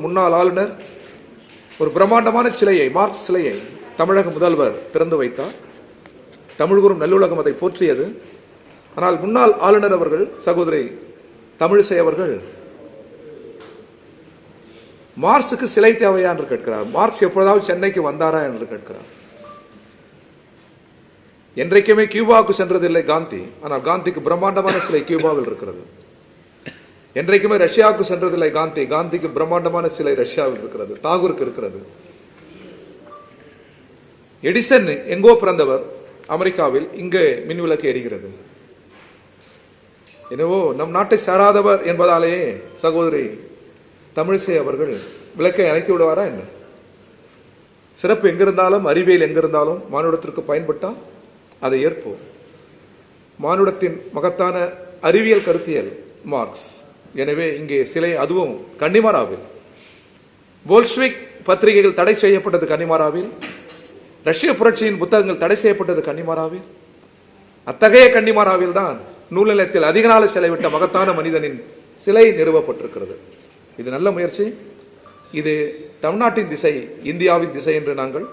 முன்னாள் ஆளுநர் ஒரு பிரம்மாண்டமான சிலையை, மார்க்ஸ் சிலையை தமிழக முதல்வர் திறந்து வைத்தார். தமிழ்கூறும் நல்லுலகம் அதை போற்றியது. ஆனால் முன்னாள் ஆளுநர் அவர்கள் சகோதரி தமிழிசை அவர்கள் மார்க்சுக்கு சிலை தேவையா என்று கேட்கிறார். மார்க்ஸ் எப்பொழுதாவது சென்னைக்கு வந்தாரா என்று கேட்கிறார். என்றைக்குமே கியூபாவுக்கு சென்றதில்லை காந்தி, ஆனால் காந்திக்கு பிரம்மாண்டமான சிலை கியூபாவில் இருக்கிறது. என்றைக்குமே ரஷ்யாவுக்கு சென்றதில்லை காந்தி, காந்திக்கு பிரம்மாண்டமான சிலை ரஷ்யாவில் இருக்கிறது, தாகூருக்கு இருக்கிறது. எடிசன் எங்கோ பிறந்தவர், அமெரிக்காவில், இங்கே மின்விளக்கு எரிகிறது. என்னவோ நம் நாட்டை சாராதவர் என்பதாலேயே சகோதரி தமிழிசை அவர்கள் விளக்கை அணைத்து விடுவாரா என்ன? சிறப்பு எங்கிருந்தாலும், அறிவியல் எங்கிருந்தாலும் மானுடத்திற்கு பயன்பட்டால் அதை ஏற்போம். மானுடத்தின் மகத்தான அறிவியல் கருத்தியல் மார்க்ஸ். எனவே இங்கே சிலை, அதுவும் கன்னிமாராவில். போல்ஷ்விக் பத்திரிகைகள் தடை செய்யப்பட்டது கன்னிமாராவில். ரஷ்ய புரட்சியின் புத்தகங்கள் தடை செய்யப்பட்டது கன்னிமாராவில். அத்தகைய கன்னிமாராவில் தான் நூல் நிலையத்தில் அதிக நாள் செலவிட்ட மகத்தான மனிதனின் சிலை நிறுவப்பட்டிருக்கிறது. இது நல்ல முயற்சி. இது தமிழ்நாட்டின் திசை, இந்தியாவின் திசை என்று நாங்கள்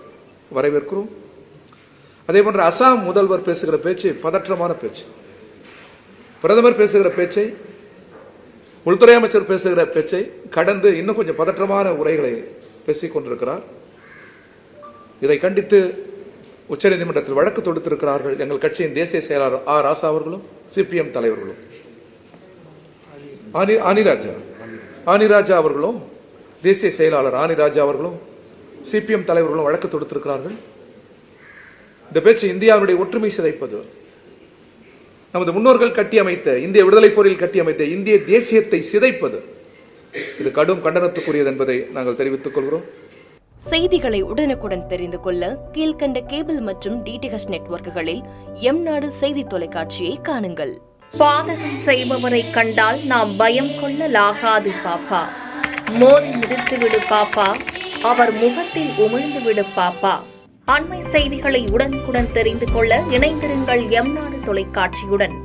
வரவேற்கிறோம். அதே போன்ற அசாம் முதல்வர் பேசுகிற பேச்சு பதற்றமான பேச்சு. பிரதமர் பேசுகிற பேச்சை, உள்துறை அமைச்சர் பேசுகிற பேச்சை கடந்து இன்னும் கொஞ்சம் பதற்றமான உரைகளை பேசிக் கொண்டிருக்கிறார். இதை கண்டித்து உச்சநீதிமன்றத்தில் வழக்கு தொடுத்திருக்கிறார்கள் எங்கள் கட்சியின் தேசிய செயலாளர் ஆ ராசா அவர்களும் சிபிஎம் தலைவர்களும். ஆனிராஜா அவர்களும், தேசிய செயலாளர் ஆனிராஜா அவர்களும் சிபிஎம் தலைவர்களும் வழக்கு தொடுத்திருக்கிறார்கள். இந்த பேச்சு இந்தியாவுடைய ஒற்றுமை சிதைப்பது, நமது முன்னோர்கள் கட்டியமைத்த, இந்திய விடுதலை போரில் கட்டியமைத்த இந்திய தேசியத்தை சிதைப்பது. இது கடும் கண்டனத்துக்குரியது என்பதை நாங்கள் தெரிவித்துக் கொள்கிறோம். செய்திகளை உடனுக்குடன் தெரிந்து கொள்ள கீழ்கண்ட கேபிள் மற்றும் டிடிஎச் நெட்வொர்க்குகளில் எம்நாடு செய்தி தொலைக்காட்சியை காணுங்கள். பாதகம் செய்பவரை கண்டால் நாம் பயம் கொள்ளலாகாது பாப்பா. மோதி மிதித்து விடு பாப்பா, அவர் முகத்தில் உமிழ்ந்து விடு பாப்பா. அண்மை செய்திகளை உடனுக்குடன் தெரிந்து கொள்ள இணைந்திருங்கள் எம்நாடு தொலைக்காட்சியுடன்.